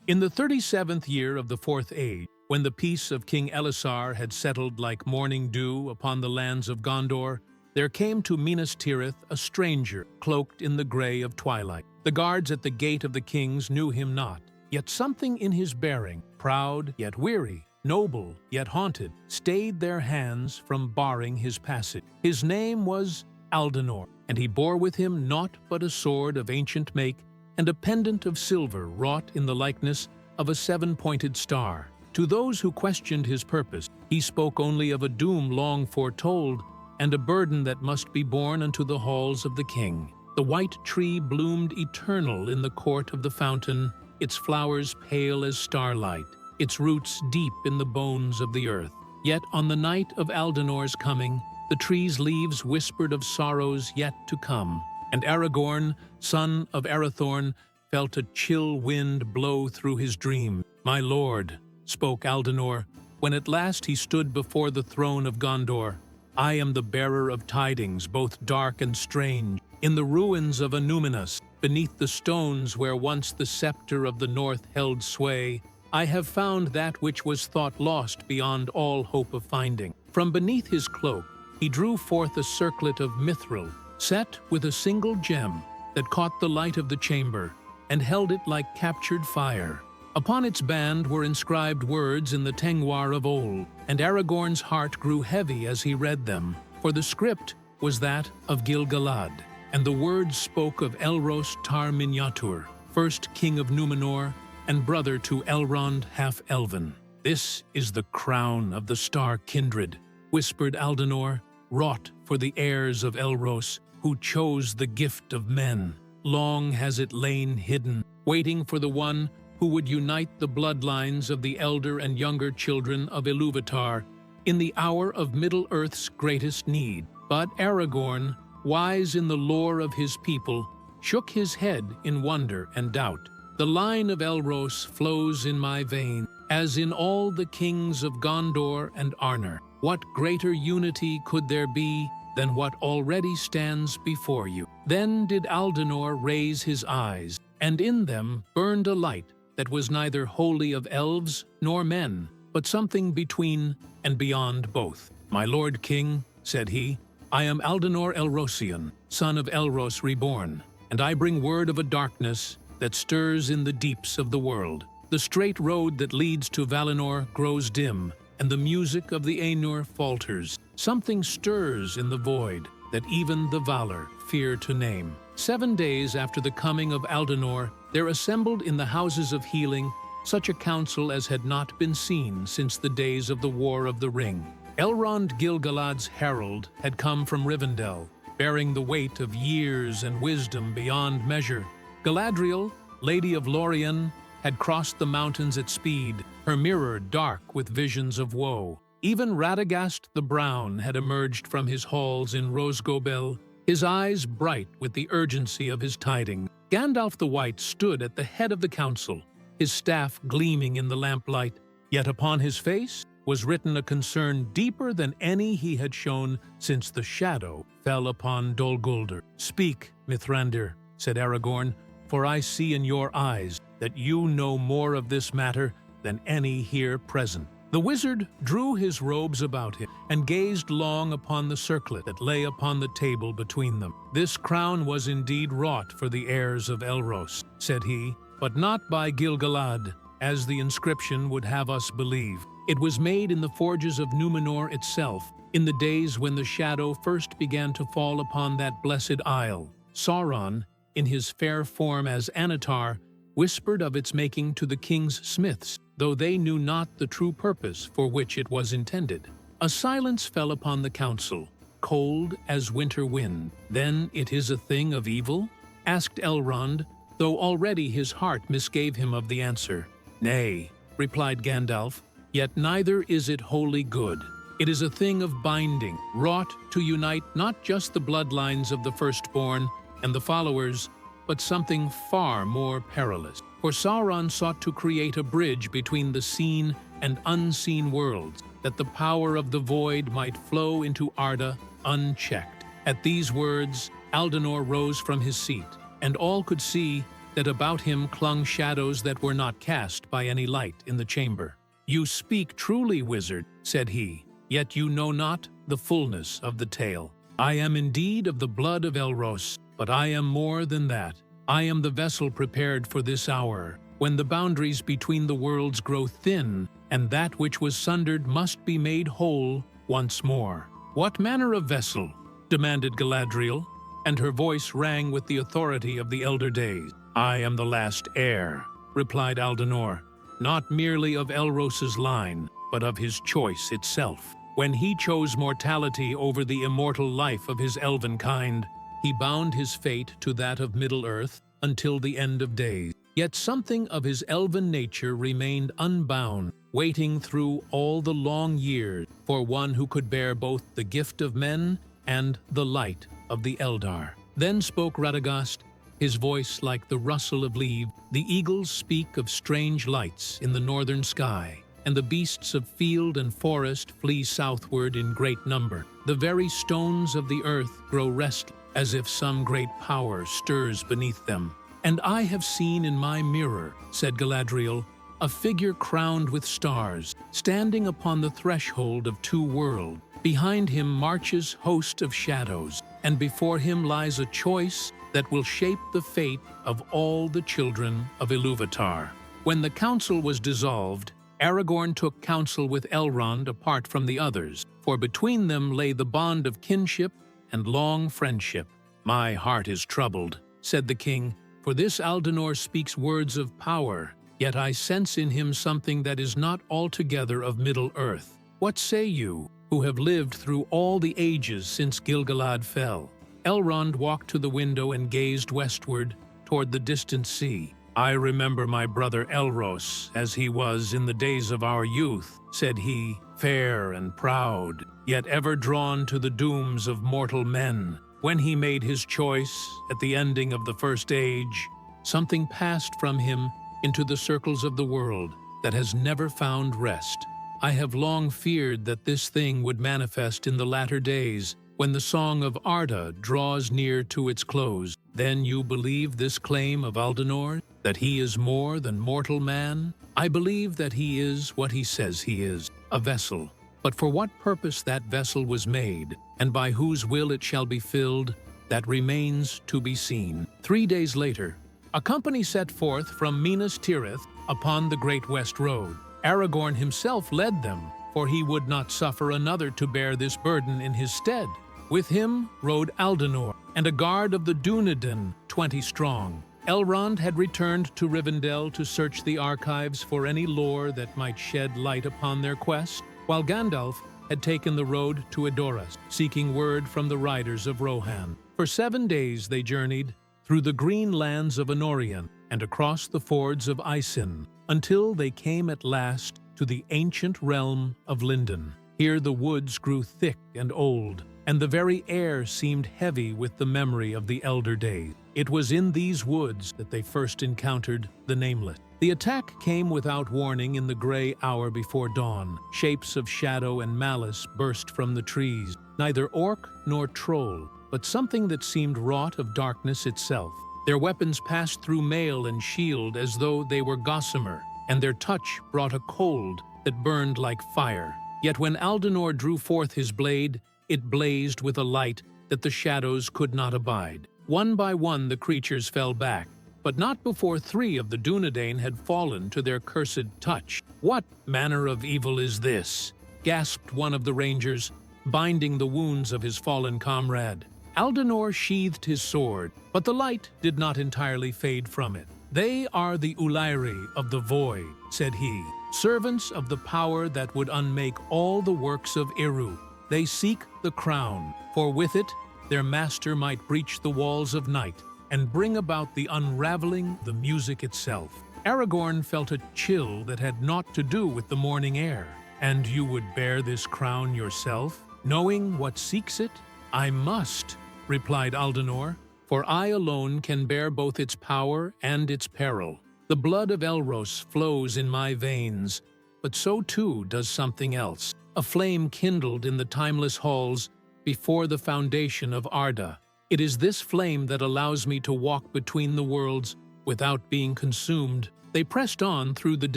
In the 37th year of the Fourth Age, when the peace of King Elisar had settled like morning dew upon the lands of Gondor, there came to Minas Tirith a stranger, cloaked in the grey of twilight. The guards at the gate of the kings knew him not, yet something in his bearing, proud yet weary, noble yet haunted, stayed their hands from barring his passage. His name was Aldenor, and he bore with him naught but a sword of ancient make and a pendant of silver wrought in the likeness of a seven-pointed star. To those who questioned his purpose, he spoke only of a doom long foretold and a burden that must be borne unto the halls of the king. The white tree bloomed eternal in the court of the fountain, its flowers pale as starlight, its roots deep in the bones of the earth. Yet on the night of Aldenor's coming, the tree's leaves whispered of sorrows yet to come, and Aragorn, son of Arathorn, felt a chill wind blow through his dream. "My lord," spoke Aldenor, when at last he stood before the throne of Gondor, "I am the bearer of tidings both dark and strange. In the ruins of Annúminas, beneath the stones where once the scepter of the north held sway, I have found that which was thought lost beyond all hope of finding." From beneath his cloak, he drew forth a circlet of mithril, set with a single gem that caught the light of the chamber and held it like captured fire. Upon its band were inscribed words in the Tengwar of old, and Aragorn's heart grew heavy as he read them, for the script was that of Gil-galad, and the words spoke of Elros Tar Minyatur, first king of Númenor and brother to Elrond half-elven. "This is the crown of the star kindred," whispered Aldenor, "wrought for the heirs of Elros, who chose the gift of men. Long has it lain hidden, waiting for the one who would unite the bloodlines of the elder and younger children of Ilúvatar in the hour of Middle-earth's greatest need." But Aragorn, wise in the lore of his people, shook his head in wonder and doubt. "The line of Elros flows in my vein, as in all the kings of Gondor and Arnor. What greater unity could there be than what already stands before you?" Then did Aldenor raise his eyes, and in them burned a light that was neither wholly of elves nor men, but something between and beyond both. "My lord king," said he, "I am Aldenor Elrosian, son of Elros reborn, and I bring word of a darkness that stirs in the deeps of the world. The straight road that leads to Valinor grows dim, and the music of the Ainur falters. Something stirs in the void that even the Valar fear to name." 7 days after the coming of Aldenor, there assembled in the houses of healing such a council as had not been seen since the days of the War of the Ring. Elrond Gil-galad's herald had come from Rivendell, bearing the weight of years and wisdom beyond measure. Galadriel, Lady of Lorien, had crossed the mountains at speed, her mirror dark with visions of woe. Even Radagast the Brown had emerged from his halls in Rosgobel, his eyes bright with the urgency of his tidings. Gandalf the White stood at the head of the council, his staff gleaming in the lamplight, yet upon his face was written a concern deeper than any he had shown since the shadow fell upon Dol Guldur. "Speak, Mithrandir," said Aragorn, "for I see in your eyes that you know more of this matter than any here present." The wizard drew his robes about him and gazed long upon the circlet that lay upon the table between them. "This crown was indeed wrought for the heirs of Elros," said he, "but not by Gil-galad, as the inscription would have us believe. It was made in the forges of Númenor itself, in the days when the shadow first began to fall upon that blessed isle. Sauron, in his fair form as Annatar, whispered of its making to the king's smiths, though they knew not the true purpose for which it was intended." A silence fell upon the council, cold as winter wind. "Then it is a thing of evil?" asked Elrond, though already his heart misgave him of the answer. "Nay," replied Gandalf, "yet neither is it wholly good. It is a thing of binding, wrought to unite not just the bloodlines of the firstborn and the followers, but something far more perilous. For Sauron sought to create a bridge between the seen and unseen worlds, that the power of the void might flow into Arda unchecked." At these words, Aldenor rose from his seat, and all could see that about him clung shadows that were not cast by any light in the chamber. "You speak truly, wizard," said he, "yet you know not the fullness of the tale. I am indeed of the blood of Elros, but I am more than that. I am the vessel prepared for this hour, when the boundaries between the worlds grow thin, and that which was sundered must be made whole once more." "What manner of vessel?" demanded Galadriel, and her voice rang with the authority of the elder days. "I am the last heir," replied Aldenor, "not merely of Elros's line, but of his choice itself. When he chose mortality over the immortal life of his elven kind, he bound his fate to that of Middle-earth until the end of days. Yet something of his elven nature remained unbound, waiting through all the long years for one who could bear both the gift of men and the light of the Eldar." Then spoke Radagast, his voice like the rustle of leaves. "The eagles speak of strange lights in the northern sky, and the beasts of field and forest flee southward in great number. The very stones of the earth grow restless, as if some great power stirs beneath them. And I have seen in my mirror," said Galadriel, "a figure crowned with stars, standing upon the threshold of two worlds. Behind him marches host of shadows, and before him lies a choice that will shape the fate of all the children of Ilúvatar." When the council was dissolved, Aragorn took counsel with Elrond apart from the others, for between them lay the bond of kinship and long friendship. "My heart is troubled," said the king, "for this Aldenor speaks words of power, yet I sense in him something that is not altogether of Middle-earth. What say you, who have lived through all the ages since Gil-galad fell?" Elrond walked to the window and gazed westward toward the distant sea. "I remember my brother Elros as he was in the days of our youth," said he, "fair and proud, yet ever drawn to the dooms of mortal men. When he made his choice at the ending of the First Age, something passed from him into the circles of the world that has never found rest. I have long feared that this thing would manifest in the latter days, when the Song of Arda draws near to its close. Then you believe this claim of Aldenor, that he is more than mortal man? I believe that he is what he says he is, a vessel. But for what purpose that vessel was made, and by whose will it shall be filled, that remains to be seen." 3 days later, a company set forth from Minas Tirith upon the Great West Road. Aragorn himself led them, for he would not suffer another to bear this burden in his stead. With him rode Aldenor, and a guard of the Dúnedain, 20 strong. Elrond had returned to Rivendell to search the archives for any lore that might shed light upon their quest, while Gandalf had taken the road to Edoras, seeking word from the riders of Rohan. For 7 days they journeyed through the green lands of Anorion and across the fords of Icin, until they came at last to the ancient realm of Lindon. Here the woods grew thick and old, and the very air seemed heavy with the memory of the elder days. It was in these woods that they first encountered the Nameless. The attack came without warning in the gray hour before dawn. Shapes of shadow and malice burst from the trees, neither orc nor troll, but something that seemed wrought of darkness itself. Their weapons passed through mail and shield as though they were gossamer, and their touch brought a cold that burned like fire. Yet when Aldenor drew forth his blade, it blazed with a light that the shadows could not abide. One by one the creatures fell back, but not before 3 of the Dúnedain had fallen to their cursed touch. "What manner of evil is this?" gasped one of the rangers, binding the wounds of his fallen comrade. Aldenor sheathed his sword, but the light did not entirely fade from it. "They are the Ulairi of the Void," said he, "servants of the power that would unmake all the works of Eru. They seek the crown, for with it their master might breach the walls of night and bring about the unraveling of the music itself." Aragorn felt a chill that had naught to do with the morning air. "And you would bear this crown yourself, knowing what seeks it?" "I must," replied Aldenor, "for I alone can bear both its power and its peril. The blood of Elros flows in my veins, but so too does something else. A flame kindled in the timeless halls before the foundation of Arda. It is this flame that allows me to walk between the worlds without being consumed. They pressed on through the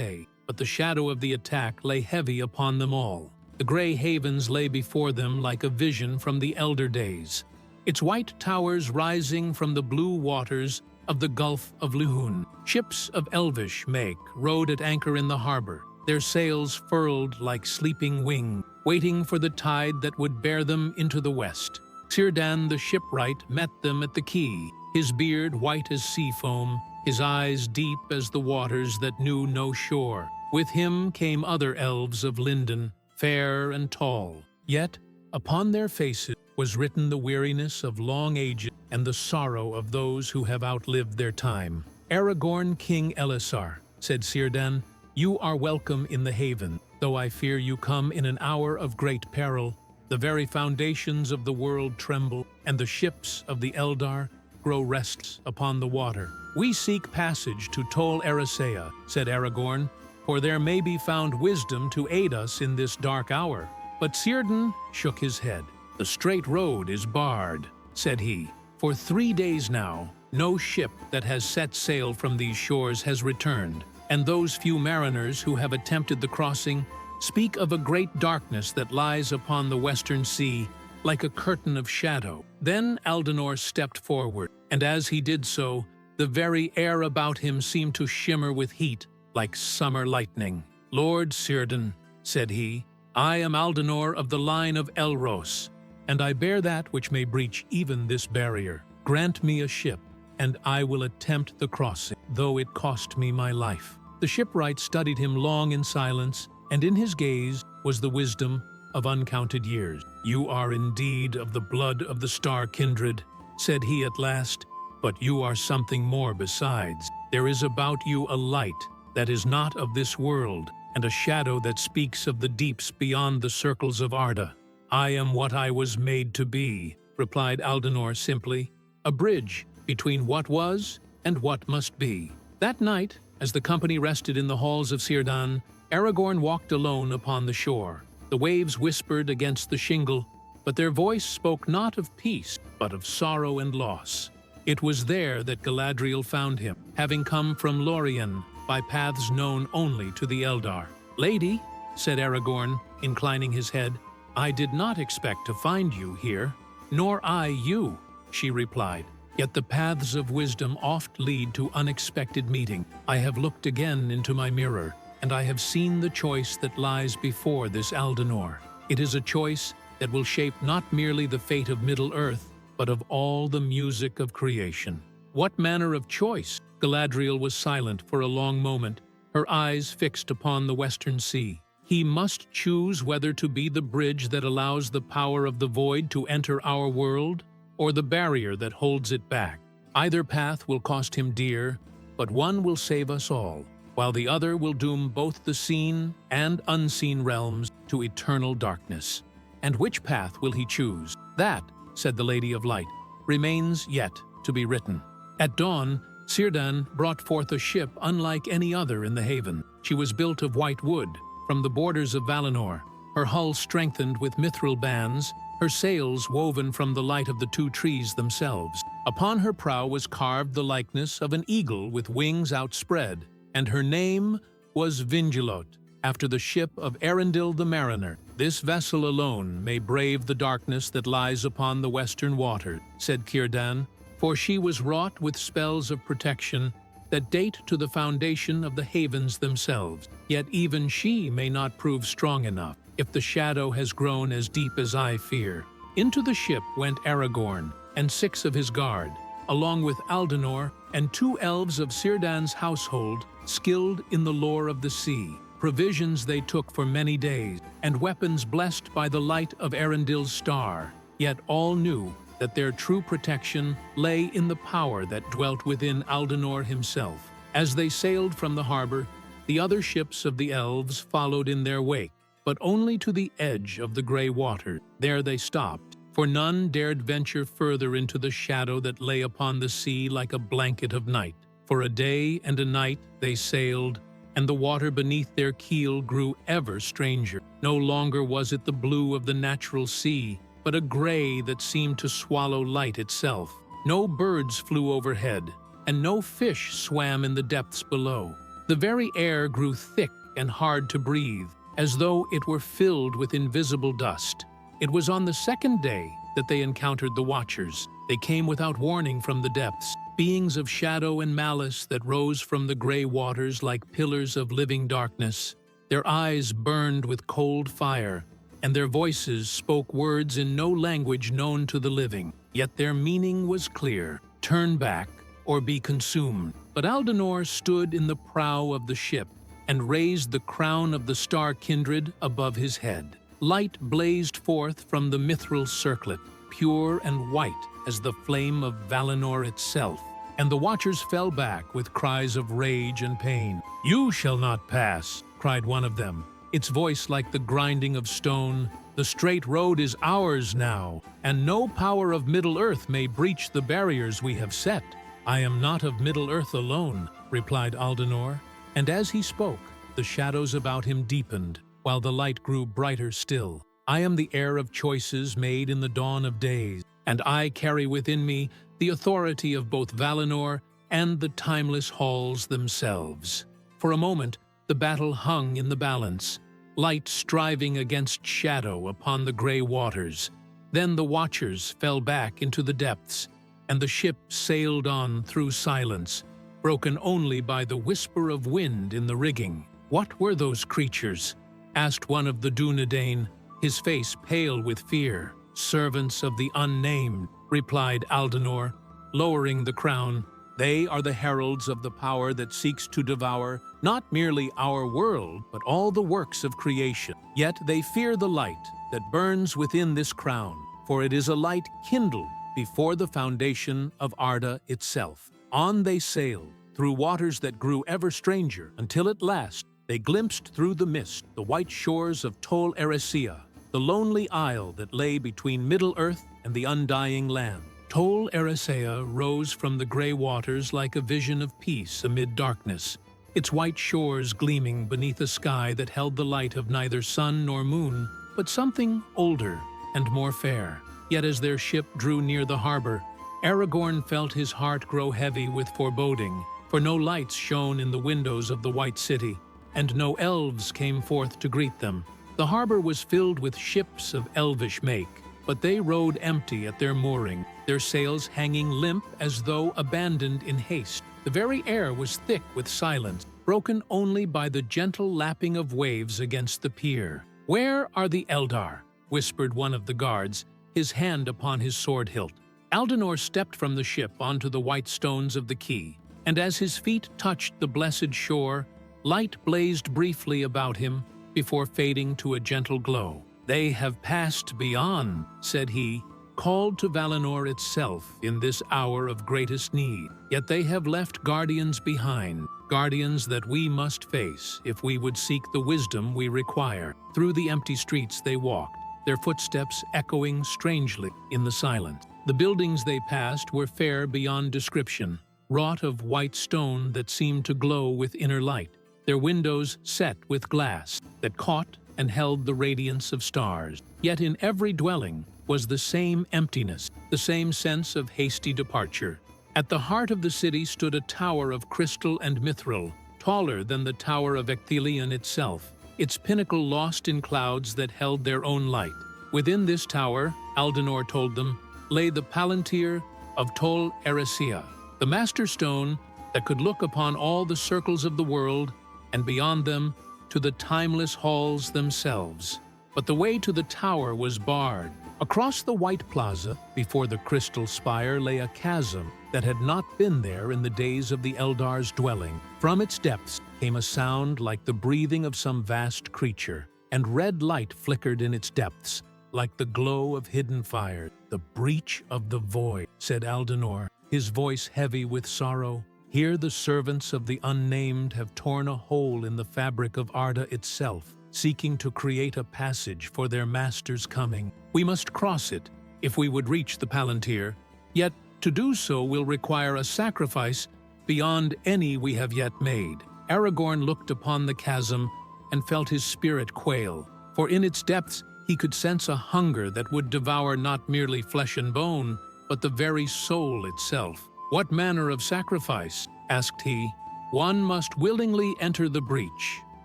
day, but the shadow of the attack lay heavy upon them all. The grey havens lay before them like a vision from the elder days, its white towers rising from the blue waters of the Gulf of Lihun. Ships of elvish make rode at anchor in the harbor, their sails furled like sleeping wings, waiting for the tide that would bear them into the west. Círdan the shipwright met them at the quay, his beard white as sea foam, his eyes deep as the waters that knew no shore. With him came other elves of Lindon, fair and tall. Yet upon their faces was written the weariness of long ages and the sorrow of those who have outlived their time. "Aragorn, King Elisar," said Círdan, "you are welcome in the haven, though I fear you come in an hour of great peril. The very foundations of the world tremble, and the ships of the Eldar grow restless upon the water." "We seek passage to Tol Eressëa," said Aragorn, "for there may be found wisdom to aid us in this dark hour." But Círdan shook his head. "The straight road is barred," said he. "For 3 days now, no ship that has set sail from these shores has returned, and those few mariners who have attempted the crossing speak of a great darkness that lies upon the western sea like a curtain of shadow." Then Aldenor stepped forward, and as he did so, the very air about him seemed to shimmer with heat like summer lightning. "Lord Círdan," said he, "I am Aldenor of the line of Elros, and I bear that which may breach even this barrier. Grant me a ship, and I will attempt the crossing, though it cost me my life." The shipwright studied him long in silence, and in his gaze was the wisdom of uncounted years. "You are indeed of the blood of the star kindred," said he at last, "but you are something more besides. There is about you a light that is not of this world, and a shadow that speaks of the deeps beyond the circles of Arda." "I am what I was made to be," replied Aldenor simply, "a bridge between what was and what must be." That night, as the company rested in the halls of Círdan, Aragorn walked alone upon the shore. The waves whispered against the shingle, but their voice spoke not of peace, but of sorrow and loss. It was there that Galadriel found him, having come from Lorien by paths known only to the Eldar. "Lady," said Aragorn, inclining his head, "I did not expect to find you here." "Nor I you," she replied. "Yet the paths of wisdom oft lead to unexpected meeting. I have looked again into my mirror, and I have seen the choice that lies before this Aldenor. It is a choice that will shape not merely the fate of Middle-earth, but of all the music of creation." "What manner of choice?" Galadriel was silent for a long moment, her eyes fixed upon the western sea. "He must choose whether to be the bridge that allows the power of the void to enter our world, or the barrier that holds it back. Either path will cost him dear, but one will save us all, while the other will doom both the seen and unseen realms to eternal darkness. And which path will he choose? That," said the Lady of Light, "remains yet to be written." At dawn, Círdan brought forth a ship unlike any other in the haven. She was built of white wood, from the borders of Valinor, her hull strengthened with mithril bands, her sails woven from the light of the 2 trees themselves. Upon her prow was carved the likeness of an eagle with wings outspread, and her name was Vingilot, after the ship of Arundel the Mariner. "This vessel alone may brave the darkness that lies upon the western water," said Círdan, "for she was wrought with spells of protection that date to the foundation of the havens themselves. Yet even she may not prove strong enough, if the shadow has grown as deep as I fear." Into the ship went Aragorn and 6 of his guard, along with Aldenor and 2 elves of Círdan's household, skilled in the lore of the sea. Provisions they took for many days, and weapons blessed by the light of Arendel's star. Yet all knew that their true protection lay in the power that dwelt within Aldenor himself. As they sailed from the harbor, the other ships of the elves followed in their wake, but only to the edge of the grey water. There they stopped, for none dared venture further into the shadow that lay upon the sea like a blanket of night. For a day and a night they sailed, and the water beneath their keel grew ever stranger. No longer was it the blue of the natural sea, but a gray that seemed to swallow light itself. No birds flew overhead, and no fish swam in the depths below. The very air grew thick and hard to breathe, as though it were filled with invisible dust. It was on the second day that they encountered the Watchers. They came without warning from the depths, beings of shadow and malice that rose from the gray waters like pillars of living darkness. Their eyes burned with cold fire, and their voices spoke words in no language known to the living. Yet their meaning was clear: turn back or be consumed. But Aldenor stood in the prow of the ship and raised the crown of the star kindred above his head. Light blazed forth from the mithril circlet, pure and white as the flame of Valinor itself, and the Watchers fell back with cries of rage and pain. "You shall not pass," cried one of them, its voice like the grinding of stone. "The straight road is ours now, and no power of Middle-earth may breach the barriers we have set." "I am not of Middle-earth alone," replied Aldenor, and as he spoke, the shadows about him deepened, while the light grew brighter still. "I am the heir of choices made in the dawn of days, and I carry within me the authority of both Valinor and the timeless halls themselves." For a moment, the battle hung in the balance, light striving against shadow upon the gray waters. Then the Watchers fell back into the depths, and the ship sailed on through silence, broken only by the whisper of wind in the rigging. "What were those creatures?" asked one of the Dunedain, his face pale with fear. "Servants of the Unnamed," replied Aldenor, lowering the crown. "They are the heralds of the power that seeks to devour not merely our world, but all the works of creation. Yet they fear the light that burns within this crown, for it is a light kindled before the foundation of Arda itself." On they sailed, through waters that grew ever stranger, until at last they glimpsed through the mist the white shores of Tol Eressëa, the lonely isle that lay between Middle-earth and the undying land. Tol Eressëa rose from the gray waters like a vision of peace amid darkness, its white shores gleaming beneath a sky that held the light of neither sun nor moon, but something older and more fair. Yet as their ship drew near the harbor, Aragorn felt his heart grow heavy with foreboding, for no lights shone in the windows of the White City, and no elves came forth to greet them. The harbor was filled with ships of elvish make, but they rode empty at their mooring, their sails hanging limp as though abandoned in haste. The very air was thick with silence, broken only by the gentle lapping of waves against the pier. "Where are the Eldar?" whispered one of the guards, his hand upon his sword hilt. Aldenor stepped from the ship onto the white stones of the quay, and as his feet touched the blessed shore, light blazed briefly about him before fading to a gentle glow. "They have passed beyond," said he, "called to Valinor itself in this hour of greatest need. Yet they have left guardians behind, guardians that we must face if we would seek the wisdom we require." Through the empty streets they walked, their footsteps echoing strangely in the silence. The buildings they passed were fair beyond description, wrought of white stone that seemed to glow with inner light, their windows set with glass that caught and held the radiance of stars. Yet in every dwelling was the same emptiness, the same sense of hasty departure. At the heart of the city stood a tower of crystal and mithril, taller than the Tower of Ecthelion itself, its pinnacle lost in clouds that held their own light. Within this tower, Aldenor told them, lay the Palantir of Tol Eressëa, the master stone that could look upon all the circles of the world and beyond them to the timeless halls themselves. But the way to the tower was barred. Across the white plaza, before the crystal spire, lay a chasm that had not been there in the days of the Eldar's dwelling. From its depths came a sound like the breathing of some vast creature, and red light flickered in its depths, like the glow of hidden fire. "The breach of the void," said Aldenor, his voice heavy with sorrow. "Here the servants of the Unnamed have torn a hole in the fabric of Arda itself, seeking to create a passage for their master's coming. We must cross it if we would reach the Palantir, yet to do so will require a sacrifice beyond any we have yet made." Aragorn looked upon the chasm and felt his spirit quail, for in its depths he could sense a hunger that would devour not merely flesh and bone, but the very soul itself. "What manner of sacrifice?" asked he. "One must willingly enter the breach,"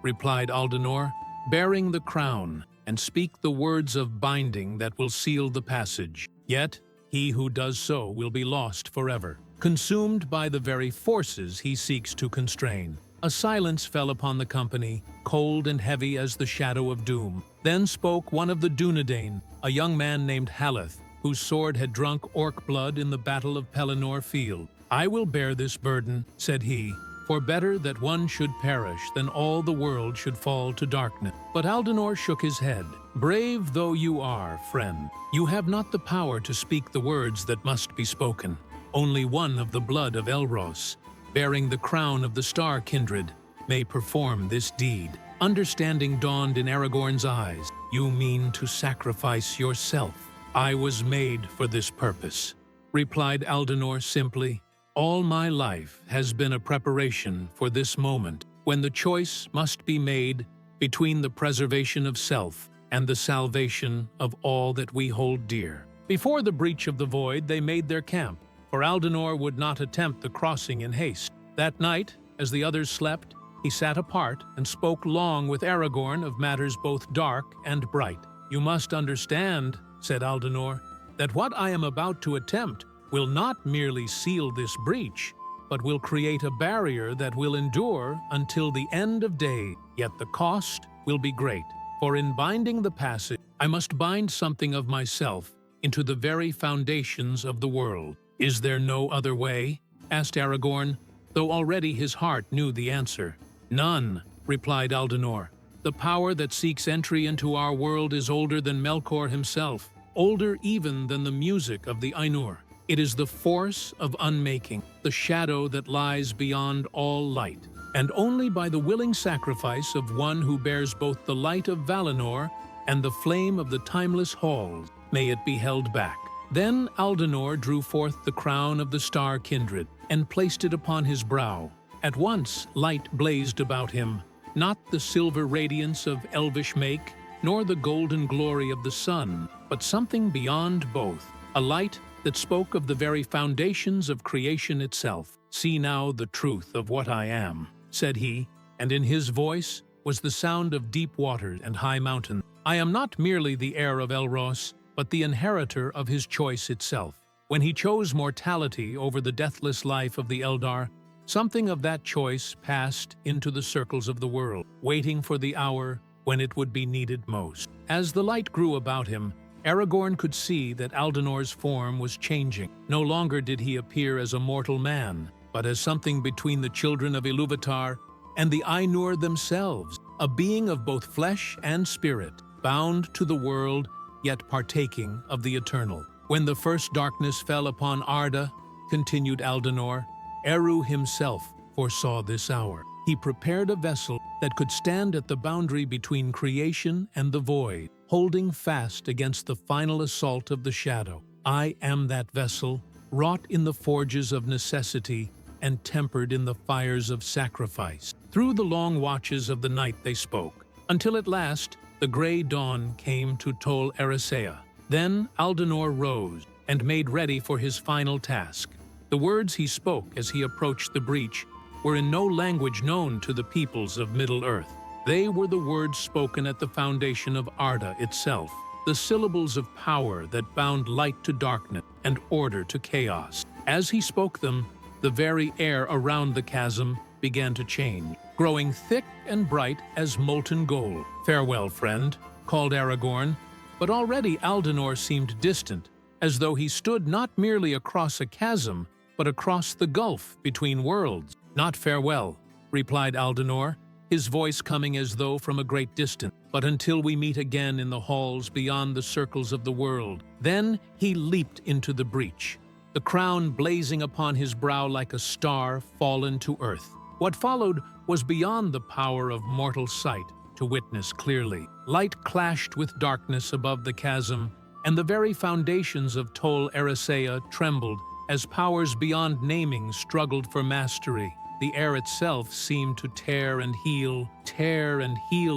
replied Aldenor, "bearing the crown, and speak the words of binding that will seal the passage. Yet he who does so will be lost forever, consumed by the very forces he seeks to constrain." A silence fell upon the company, cold and heavy as the shadow of doom. Then spoke one of the Dunedain, a young man named Haleth, whose sword had drunk orc blood in the battle of Pelennor Field. "I will bear this burden," said he, "for better that one should perish than all the world should fall to darkness." But Aldenor shook his head. "Brave though you are, friend, you have not the power to speak the words that must be spoken. Only one of the blood of Elros, bearing the crown of the Star Kindred, may perform this deed." Understanding dawned in Aragorn's eyes. "You mean to sacrifice yourself?" "I was made for this purpose," replied Aldenor simply. "All my life has been a preparation for this moment, when the choice must be made between the preservation of self and the salvation of all that we hold dear." Before the breach of the void they made their camp, for Aldenor would not attempt the crossing in haste. That night, as the others slept, he sat apart and spoke long with Aragorn of matters both dark and bright. "You must understand," said Aldenor, "that what I am about to attempt will not merely seal this breach, but will create a barrier that will endure until the end of day. Yet the cost will be great, for in binding the passage, I must bind something of myself into the very foundations of the world." "Is there no other way?" asked Aragorn, though already his heart knew the answer. "None," replied Aldenor. "The power that seeks entry into our world is older than Melkor himself, older even than the music of the Ainur. It is the force of unmaking, the shadow that lies beyond all light, and only by the willing sacrifice of one who bears both the light of Valinor and the flame of the timeless halls may it be held back." Then Aldenor drew forth the crown of the Star Kindred and placed it upon his brow. At once light blazed about him, not the silver radiance of elvish make, nor the golden glory of the sun, but something beyond both, a light that spoke of the very foundations of creation itself. "See now the truth of what I am," said he, and in his voice was the sound of deep waters and high mountains. "I am not merely the heir of Elros, but the inheritor of his choice itself. When he chose mortality over the deathless life of the Eldar, something of that choice passed into the circles of the world, waiting for the hour when it would be needed most." As the light grew about him, Aragorn could see that Aldenor's form was changing. No longer did he appear as a mortal man, but as something between the children of Ilúvatar and the Ainur themselves, a being of both flesh and spirit, bound to the world, yet partaking of the eternal. "When the first darkness fell upon Arda," continued Aldenor, "Eru himself foresaw this hour. He prepared a vessel that could stand at the boundary between creation and the void, holding fast against the final assault of the shadow. I am that vessel, wrought in the forges of necessity and tempered in the fires of sacrifice." Through the long watches of the night they spoke, until at last the gray dawn came to Tol Eressëa. Then Aldenor rose and made ready for his final task. The words he spoke as he approached the breach were in no language known to the peoples of Middle-earth. They were the words spoken at the foundation of Arda itself, the syllables of power that bound light to darkness and order to chaos. As he spoke them, the very air around the chasm began to change, growing thick and bright as molten gold. "Farewell, friend," called Aragorn, but already Aldenor seemed distant, as though he stood not merely across a chasm, but across the gulf between worlds. "Not farewell," replied Aldenor, his voice coming as though from a great distance, "but until we meet again in the halls beyond the circles of the world." Then he leaped into the breach, the crown blazing upon his brow like a star fallen to earth. What followed was beyond the power of mortal sight to witness clearly. Light clashed with darkness above the chasm, and the very foundations of Tol Eressëa trembled as powers beyond naming struggled for mastery. The air itself seemed to tear and heal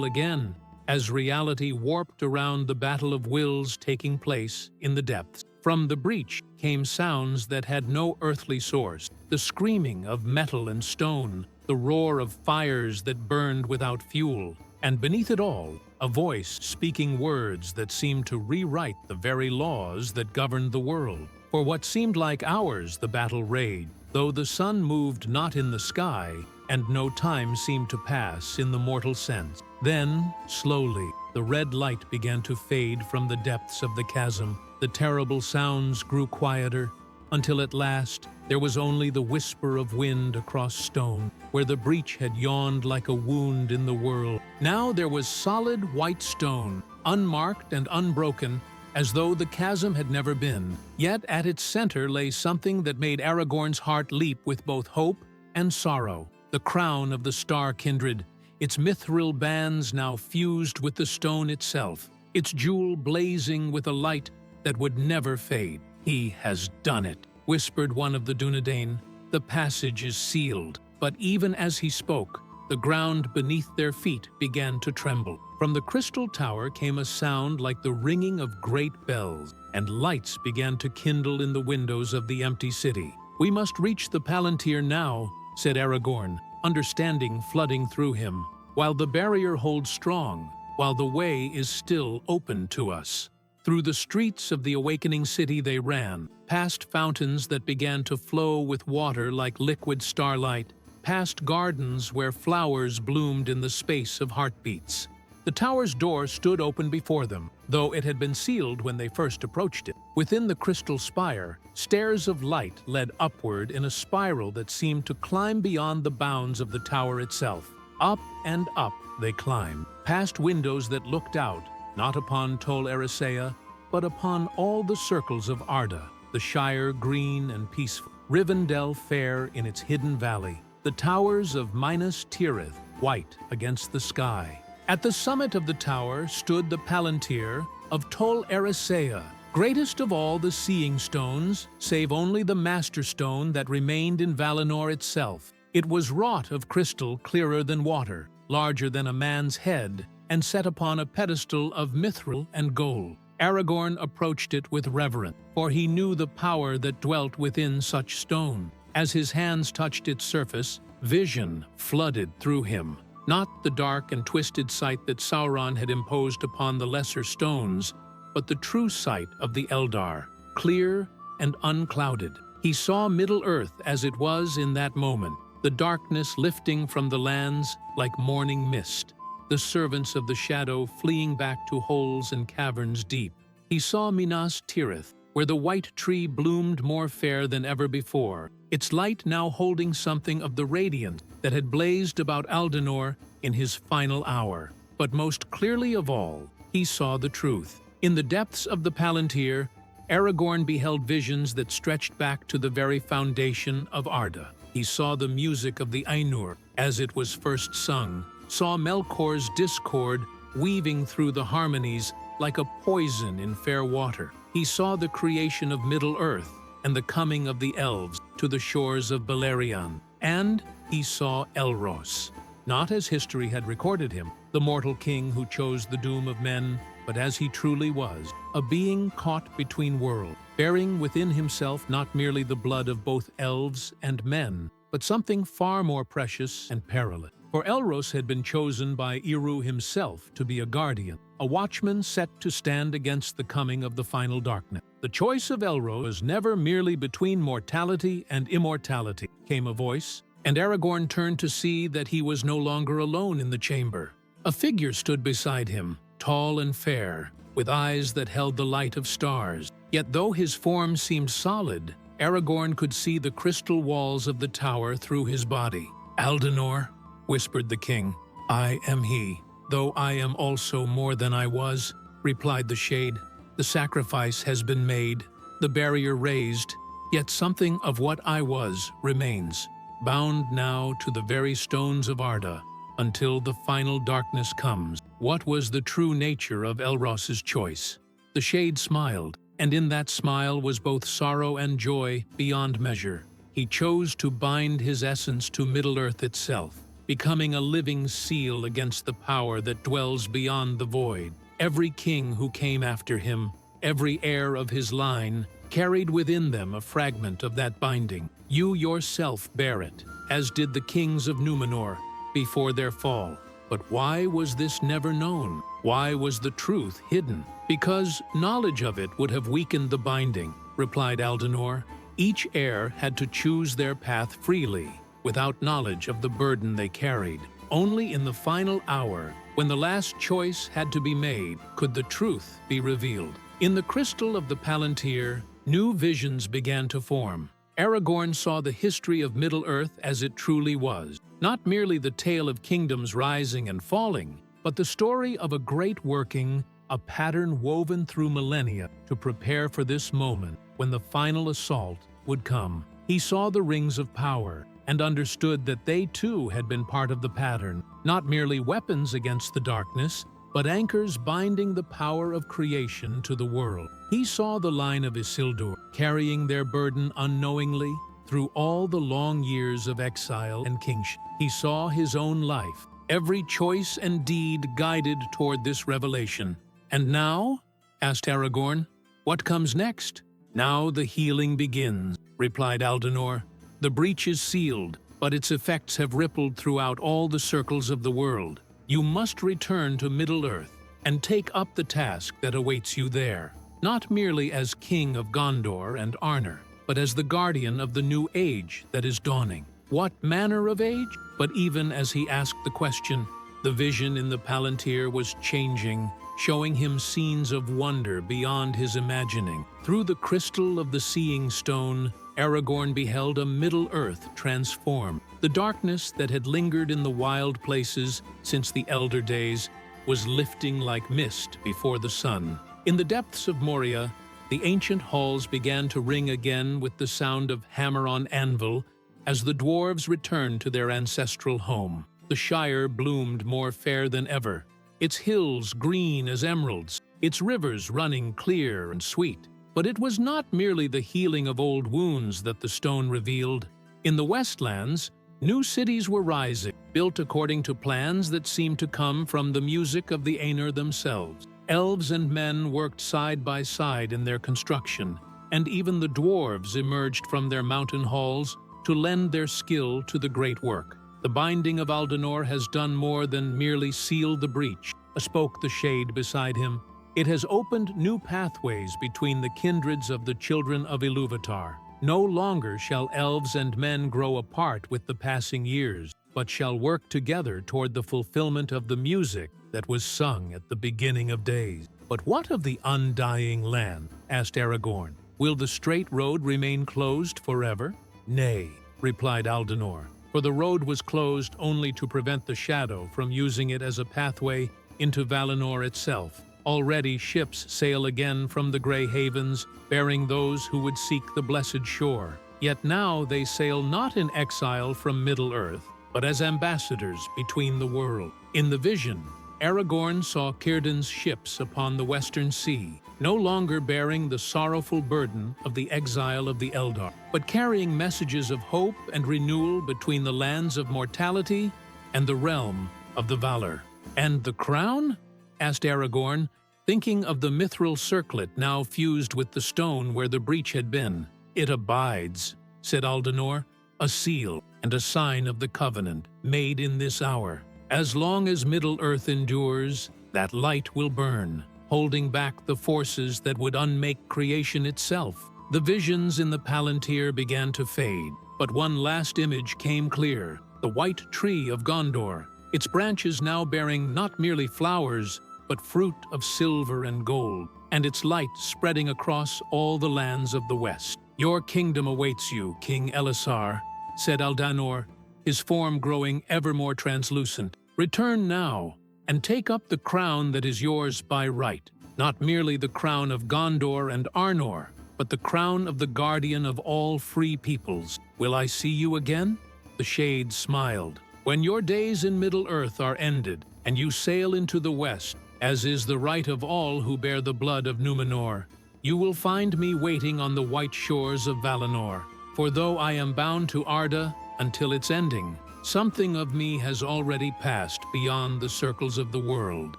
again, as reality warped around the battle of wills taking place in the depths. From the breach came sounds that had no earthly source, the screaming of metal and stone, the roar of fires that burned without fuel, and beneath it all, a voice speaking words that seemed to rewrite the very laws that governed the world. For what seemed like hours the battle raged, though the sun moved not in the sky, and no time seemed to pass in the mortal sense. Then, slowly, the red light began to fade from the depths of the chasm. The terrible sounds grew quieter, until at last there was only the whisper of wind across stone, where the breach had yawned like a wound in the world. Now there was solid white stone, unmarked and unbroken, as though the chasm had never been. Yet at its center lay something that made Aragorn's heart leap with both hope and sorrow. The crown of the star kindred, its mithril bands now fused with the stone itself, its jewel blazing with a light that would never fade. "He has done it," whispered one of the Dunedain. "The passage is sealed." But even as he spoke, the ground beneath their feet began to tremble. From the crystal tower came a sound like the ringing of great bells, and lights began to kindle in the windows of the empty city. "We must reach the Palantir now," said Aragorn, understanding flooding through him. "While the barrier holds strong, while the way is still open to us." Through the streets of the awakening city they ran, past fountains that began to flow with water like liquid starlight, past gardens where flowers bloomed in the space of heartbeats. The tower's door stood open before them, though it had been sealed when they first approached it. Within the crystal spire, stairs of light led upward in a spiral that seemed to climb beyond the bounds of the tower itself. Up and up they climbed, past windows that looked out, not upon Tol Eressëa, but upon all the circles of Arda, the Shire green and peaceful, Rivendell fair in its hidden valley, the towers of Minas Tirith white against the sky. At the summit of the tower stood the Palantir of Tol Eressëa, greatest of all the seeing stones, save only the Master Stone that remained in Valinor itself. It was wrought of crystal clearer than water, larger than a man's head, and set upon a pedestal of mithril and gold. Aragorn approached it with reverence, for he knew the power that dwelt within such stone. As his hands touched its surface, vision flooded through him. Not the dark and twisted sight that Sauron had imposed upon the lesser stones, but the true sight of the Eldar, clear and unclouded. He saw Middle-earth as it was in that moment, the darkness lifting from the lands like morning mist, the servants of the shadow fleeing back to holes and caverns deep. He saw Minas Tirith, where the white tree bloomed more fair than ever before, its light now holding something of the radiance that had blazed about Aldenor in his final hour. But most clearly of all, he saw the truth. In the depths of the Palantir, Aragorn beheld visions that stretched back to the very foundation of Arda. He saw the music of the Ainur as it was first sung, saw Melkor's discord weaving through the harmonies like a poison in fair water. He saw the creation of Middle-earth and the coming of the elves to the shores of Beleriand. And he saw Elros, not as history had recorded him, the mortal king who chose the doom of men, but as he truly was, a being caught between worlds, bearing within himself not merely the blood of both elves and men, but something far more precious and perilous. For Elros had been chosen by Eru himself to be a guardian, a watchman set to stand against the coming of the final darkness. The choice of Elros was never merely between mortality and immortality, came a voice, and Aragorn turned to see that he was no longer alone in the chamber. A figure stood beside him, tall and fair, with eyes that held the light of stars. Yet though his form seemed solid, Aragorn could see the crystal walls of the tower through his body. "Aldenor," whispered the king. "I am he, though I am also more than I was," replied the shade. "The sacrifice has been made, the barrier raised, yet something of what I was remains, bound now to the very stones of Arda, until the final darkness comes." What was the true nature of Elros's choice? The shade smiled, and in that smile was both sorrow and joy beyond measure. He chose to bind his essence to Middle-earth itself, becoming a living seal against the power that dwells beyond the void. Every king who came after him, Every heir of his line carried within them a fragment of that binding. You yourself bear it, as did the kings of Numenor before their fall. But why was this never known? Why was the truth hidden? Because knowledge of it would have weakened the binding, replied Aldenor. Each heir had to choose their path freely, without knowledge of the burden they carried. Only in the final hour, when the last choice had to be made, could the truth be revealed. In the crystal of the Palantir, new visions began to form. Aragorn saw the history of Middle-earth as it truly was, not merely the tale of kingdoms rising and falling, but the story of a great working, a pattern woven through millennia to prepare for this moment when the final assault would come. He saw the rings of power and understood that they too had been part of the pattern, not merely weapons against the darkness, but anchors binding the power of creation to the world. He saw the line of Isildur carrying their burden unknowingly through all the long years of exile and kingship. He saw his own life, every choice and deed guided toward this revelation. And now? Asked Aragorn. What comes next? Now the healing begins, replied Aldenor. The breach is sealed, but its effects have rippled throughout all the circles of the world. You must return to Middle-earth and take up the task that awaits you there, not merely as king of Gondor and Arnor, but as the guardian of the new age that is dawning. What manner of age? But even as he asked the question, the vision in the Palantir was changing, showing him scenes of wonder beyond his imagining. Through the crystal of the Seeing Stone, Aragorn beheld a Middle-earth transformed. The darkness that had lingered in the wild places since the elder days was lifting like mist before the sun. In the depths of Moria, the ancient halls began to ring again with the sound of hammer on anvil as the dwarves returned to their ancestral home. The Shire bloomed more fair than ever, its hills green as emeralds, its rivers running clear and sweet. But it was not merely the healing of old wounds that the stone revealed. In the Westlands, new cities were rising, built according to plans that seemed to come from the music of the Ainur themselves. Elves and men worked side by side in their construction, and even the dwarves emerged from their mountain halls to lend their skill to the great work. The binding of Aldenor has done more than merely seal the breach, spoke the shade beside him. It has opened new pathways between the kindreds of the children of Ilúvatar. No longer shall elves and men grow apart with the passing years, but shall work together toward the fulfillment of the music that was sung at the beginning of days. But what of the undying land? Asked Aragorn. Will the straight road remain closed forever? Nay, replied Aldenor, for the road was closed only to prevent the Shadow from using it as a pathway into Valinor itself. Already ships sail again from the Grey Havens, bearing those who would seek the blessed shore. Yet now they sail not in exile from Middle-earth, but as ambassadors between the world. In the vision, Aragorn saw Círdan's ships upon the western sea, no longer bearing the sorrowful burden of the exile of the Eldar, but carrying messages of hope and renewal between the lands of mortality and the realm of the Valar. And the crown? Asked Aragorn, thinking of the mithril circlet now fused with the stone where the breach had been. It abides, said Aldenor, a seal and a sign of the covenant made in this hour. As long as Middle-earth endures, that light will burn, holding back the forces that would unmake creation itself. The visions in the Palantir began to fade, but one last image came clear, the white tree of Gondor, its branches now bearing not merely flowers, but fruit of silver and gold, and its light spreading across all the lands of the west. Your kingdom awaits you, King Elessar, said Aldanor, his form growing ever more translucent. Return now, and take up the crown that is yours by right, not merely the crown of Gondor and Arnor, but the crown of the guardian of all free peoples. Will I see you again? The shade smiled. When your days in Middle-earth are ended, and you sail into the west, as is the right of all who bear the blood of Númenor, you will find me waiting on the white shores of Valinor. For though I am bound to Arda until its ending, something of me has already passed beyond the circles of the world.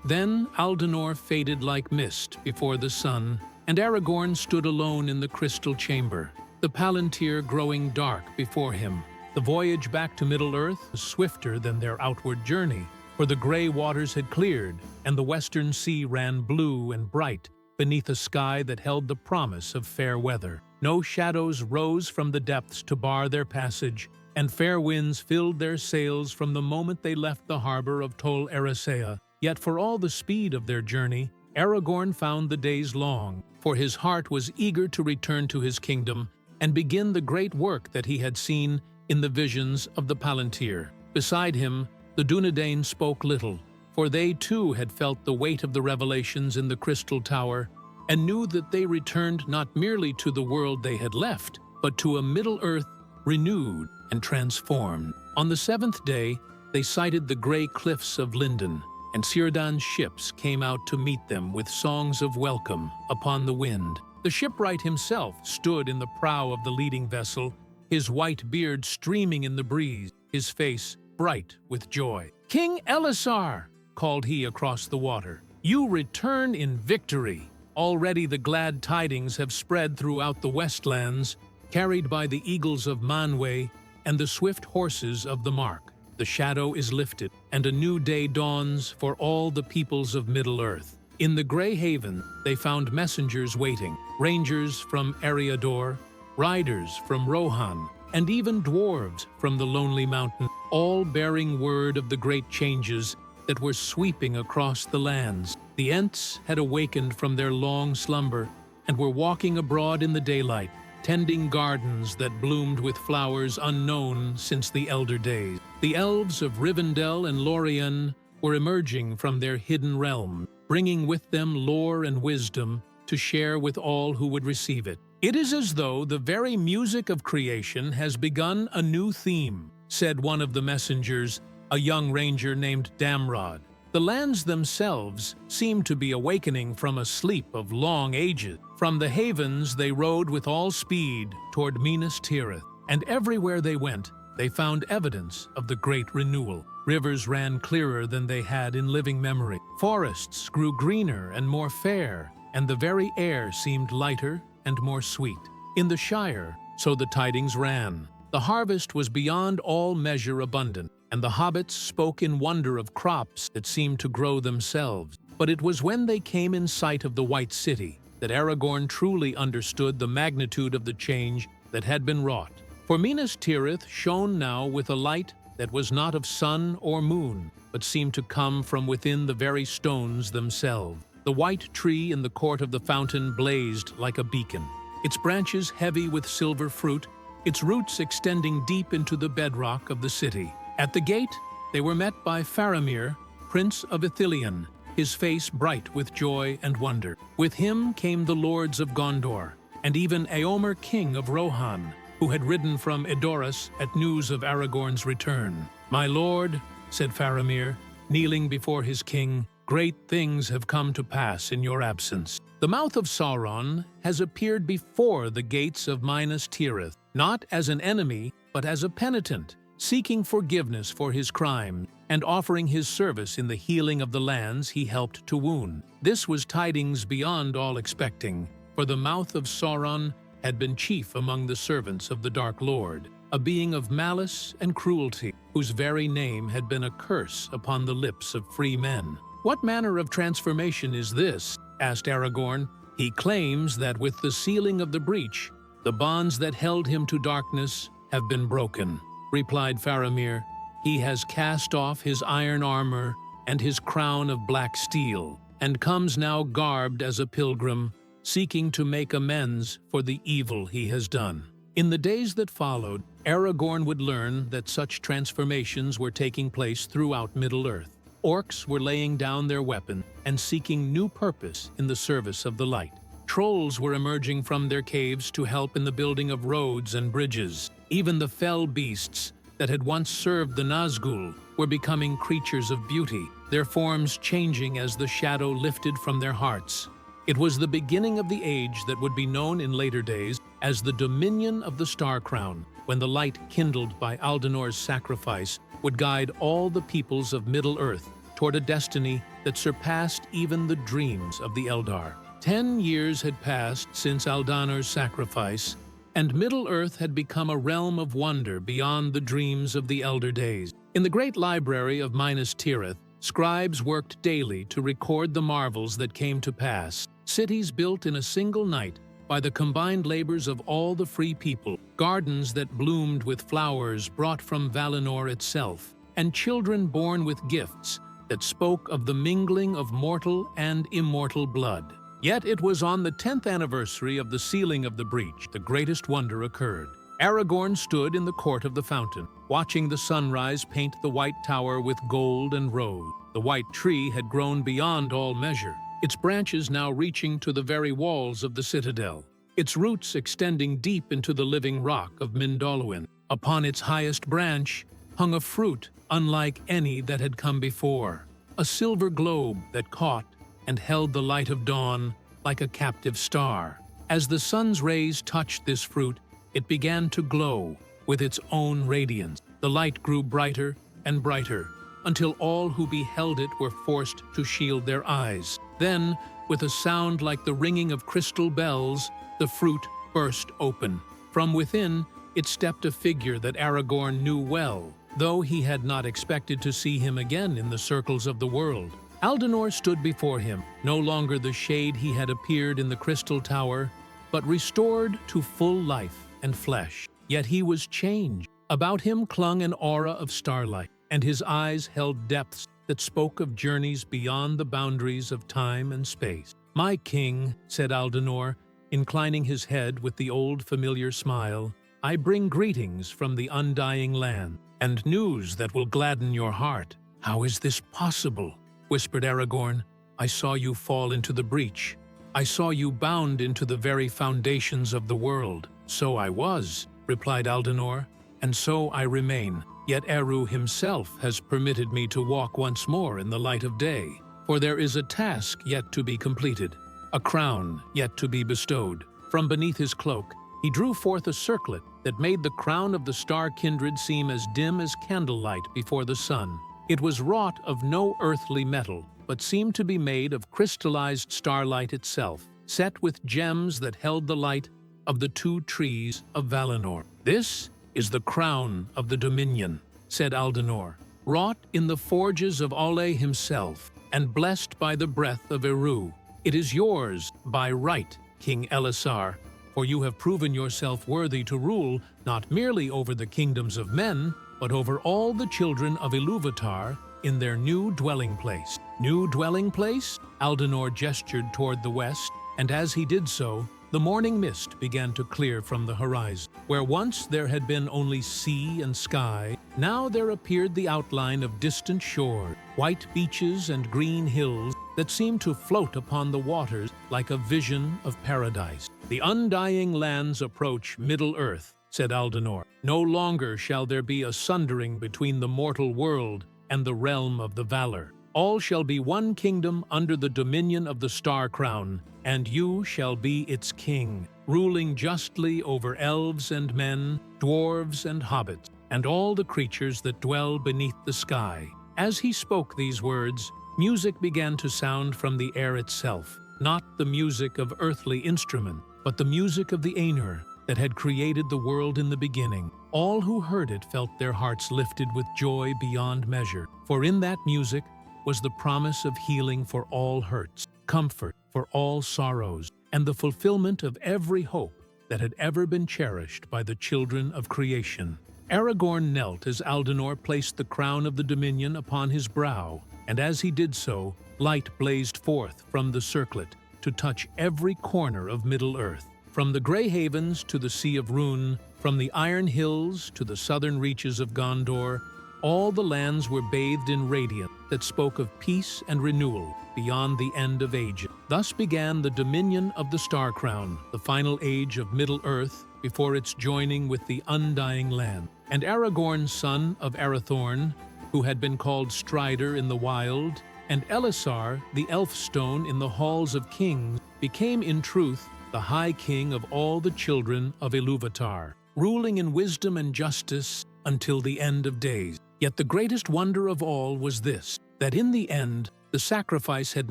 Then Aldenor faded like mist before the sun, and Aragorn stood alone in the crystal chamber, the Palantir growing dark before him. The voyage back to Middle-earth was swifter than their outward journey, for the gray waters had cleared, and the western sea ran blue and bright beneath a sky that held the promise of fair weather. No shadows rose from the depths to bar their passage, and fair winds filled their sails from the moment they left the harbor of Tol Eressëa. Yet for all the speed of their journey, Aragorn found the days long, for his heart was eager to return to his kingdom and begin the great work that he had seen in the visions of the Palantir. Beside him, the Dunedain spoke little, for they too had felt the weight of the revelations in the Crystal Tower and knew that they returned not merely to the world they had left, but to a Middle-earth renewed and transformed. On the seventh day, they sighted the gray cliffs of Lindon, and Círdan's ships came out to meet them with songs of welcome upon the wind. The shipwright himself stood in the prow of the leading vessel, his white beard streaming in the breeze, his face bright with joy. "King Elessar," called he across the water, "you return in victory." Already the glad tidings have spread throughout the Westlands, carried by the eagles of Manwë and the swift horses of the Mark. The shadow is lifted, and a new day dawns for all the peoples of Middle-earth. In the Grey Haven, they found messengers waiting, rangers from Eriador, riders from Rohan, and even dwarves from the Lonely Mountain, all bearing word of the great changes that were sweeping across the lands. The Ents had awakened from their long slumber and were walking abroad in the daylight, tending gardens that bloomed with flowers unknown since the elder days. The elves of Rivendell and Lorien were emerging from their hidden realm, bringing with them lore and wisdom to share with all who would receive it. "It is as though the very music of creation has begun a new theme," said one of the messengers, a young ranger named Damrod. The lands themselves seemed to be awakening from a sleep of long ages. From the havens they rode with all speed toward Minas Tirith, and everywhere they went, they found evidence of the great renewal. Rivers ran clearer than they had in living memory. Forests grew greener and more fair, and the very air seemed lighter and more sweet. In the Shire, so the tidings ran, the harvest was beyond all measure abundant, and the hobbits spoke in wonder of crops that seemed to grow themselves. But it was when they came in sight of the White City that Aragorn truly understood the magnitude of the change that had been wrought. For Minas Tirith shone now with a light that was not of sun or moon, but seemed to come from within the very stones themselves. The white tree in the court of the fountain blazed like a beacon, its branches heavy with silver fruit, its roots extending deep into the bedrock of the city. At the gate, they were met by Faramir, Prince of Ithilien, his face bright with joy and wonder. With him came the lords of Gondor, and even Éomer, king of Rohan, who had ridden from Edoras at news of Aragorn's return. "My lord," said Faramir, kneeling before his king, "great things have come to pass in your absence. The mouth of Sauron has appeared before the gates of Minas Tirith, not as an enemy, but as a penitent, seeking forgiveness for his crime and offering his service in the healing of the lands he helped to wound." This was tidings beyond all expecting, for the mouth of Sauron had been chief among the servants of the Dark Lord, a being of malice and cruelty, whose very name had been a curse upon the lips of free men. "What manner of transformation is this?" asked Aragorn. "He claims that with the sealing of the breach, the bonds that held him to darkness have been broken," replied Faramir. "He has cast off his iron armor and his crown of black steel, and comes now garbed as a pilgrim, seeking to make amends for the evil he has done." In the days that followed, Aragorn would learn that such transformations were taking place throughout Middle-earth. Orcs were laying down their weapons and seeking new purpose in the service of the light. Trolls were emerging from their caves to help in the building of roads and bridges. Even the fell beasts that had once served the Nazgûl were becoming creatures of beauty, their forms changing as the shadow lifted from their hearts. It was the beginning of the age that would be known in later days as the Dominion of the Star Crown, when the light kindled by Aldenor's sacrifice would guide all the peoples of Middle-earth toward a destiny that surpassed even the dreams of the Eldar. 10 years had passed since Aldanor's sacrifice, and Middle-earth had become a realm of wonder beyond the dreams of the elder days. In the great library of Minas Tirith, scribes worked daily to record the marvels that came to pass. Cities built in a single night by the combined labors of all the free people, gardens that bloomed with flowers brought from Valinor itself, and children born with gifts that spoke of the mingling of mortal and immortal blood. Yet it was on the 10th anniversary of the sealing of the breach the greatest wonder occurred. Aragorn stood in the court of the fountain, watching the sunrise paint the white tower with gold and rose. The white tree had grown beyond all measure, its branches now reaching to the very walls of the citadel, its roots extending deep into the living rock of Mindolluin. Upon its highest branch hung a fruit unlike any that had come before, a silver globe that caught and held the light of dawn like a captive star. As the sun's rays touched this fruit, it began to glow with its own radiance. The light grew brighter and brighter, until all who beheld it were forced to shield their eyes. Then, with a sound like the ringing of crystal bells, the fruit burst open. From within, it stepped a figure that Aragorn knew well, though he had not expected to see him again in the circles of the world. Aldanor stood before him, no longer the shade he had appeared in the crystal tower, but restored to full life and flesh. Yet he was changed. About him clung an aura of starlight, and his eyes held depths that spoke of journeys beyond the boundaries of time and space. "My king," said Aldanor, inclining his head with the old familiar smile, "I bring greetings from the undying land, and news that will gladden your heart." "How is this possible?" whispered Aragorn. "I saw you fall into the breach. I saw you bound into the very foundations of the world." "So I was," replied Aldanor, "and so I remain. Yet Eru himself has permitted me to walk once more in the light of day. For there is a task yet to be completed, a crown yet to be bestowed." From beneath his cloak, he drew forth a circlet that made the crown of the star kindred seem as dim as candlelight before the sun. It was wrought of no earthly metal, but seemed to be made of crystallized starlight itself, set with gems that held the light of the two trees of Valinor. "This is the crown of the Dominion," said Aldanor, "wrought in the forges of Alle himself, and blessed by the breath of Eru. It is yours by right, King Elisar, for you have proven yourself worthy to rule not merely over the kingdoms of men, but over all the children of Ilúvatar in their new dwelling place." "New dwelling place?" Aldanor gestured toward the west, and as he did so, the morning mist began to clear from the horizon. Where once there had been only sea and sky, now there appeared the outline of distant shore, white beaches and green hills that seemed to float upon the waters like a vision of paradise. "The undying lands approach Middle-earth," said Aldanor. "No longer shall there be a sundering between the mortal world and the realm of the Valar. All shall be one kingdom under the dominion of the Star Crown, and you shall be its king, ruling justly over elves and men, dwarves and hobbits, and all the creatures that dwell beneath the sky." As he spoke these words, music began to sound from the air itself, not the music of earthly instrument, but the music of the Ainur that had created the world in the beginning. All who heard it felt their hearts lifted with joy beyond measure, for in that music was the promise of healing for all hurts, comfort for all sorrows, and the fulfillment of every hope that had ever been cherished by the children of creation. Aragorn knelt as Aldanor placed the crown of the Dominion upon his brow, and as he did so, light blazed forth from the circlet to touch every corner of Middle-earth. From the Grey Havens to the Sea of Rhûn, from the Iron Hills to the southern reaches of Gondor, all the lands were bathed in radiance that spoke of peace and renewal beyond the end of ages. Thus began the dominion of the Star Crown, the final age of Middle-earth, before its joining with the undying land. And Aragorn, son of Arathorn, who had been called Strider in the wild, and Elisar, the Elfstone in the halls of kings, became in truth the High King of all the children of Ilúvatar, ruling in wisdom and justice until the end of days. Yet the greatest wonder of all was this, that in the end, the sacrifice had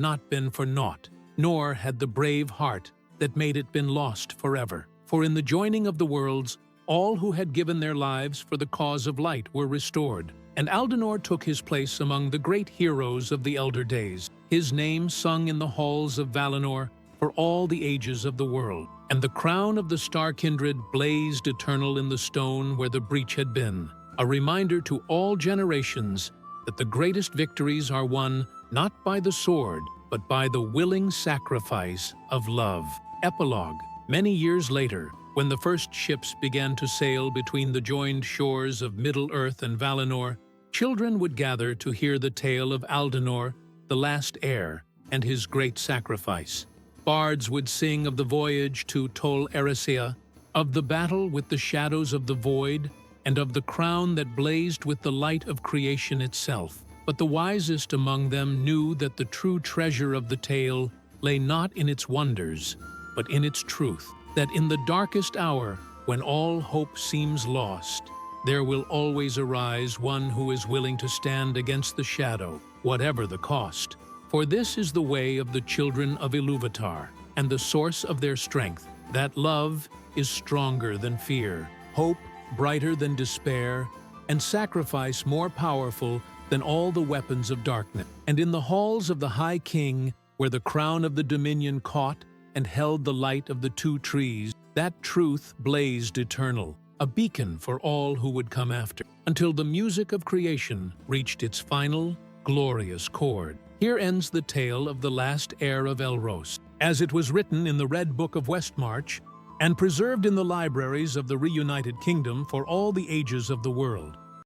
not been for naught. nor had the brave heart that made it been lost forever. For in the joining of the worlds, all who had given their lives for the cause of light were restored, and Aldenor took his place among the great heroes of the elder days, his name sung in the halls of Valinor for all the ages of the world. And the crown of the star kindred blazed eternal in the stone where the breach had been, a reminder to all generations that the greatest victories are won not by the sword, but by the willing sacrifice of love. Epilogue. Many years later, when the first ships began to sail between the joined shores of Middle-earth and Valinor, children would gather to hear the tale of Aldenor, the last heir, and his great sacrifice. Bards would sing of the voyage to Tol Eressëa, of the battle with the shadows of the void, and of the crown that blazed with the light of creation itself. But the wisest among them knew that the true treasure of the tale lay not in its wonders, but in its truth, that in the darkest hour, when all hope seems lost, there will always arise one who is willing to stand against the shadow, whatever the cost. For this is the way of the children of Ilúvatar, and the source of their strength, that love is stronger than fear, hope brighter than despair, and sacrifice more powerful than all the weapons of darkness. And in the halls of the High King, where the crown of the dominion caught and held the light of the two trees, that truth blazed eternal, a beacon for all who would come after, until the music of creation reached its final, glorious chord. Here ends the tale of the last heir of Elros, as it was written in the Red Book of Westmarch and preserved in the libraries of the reunited kingdom for all the ages of the world.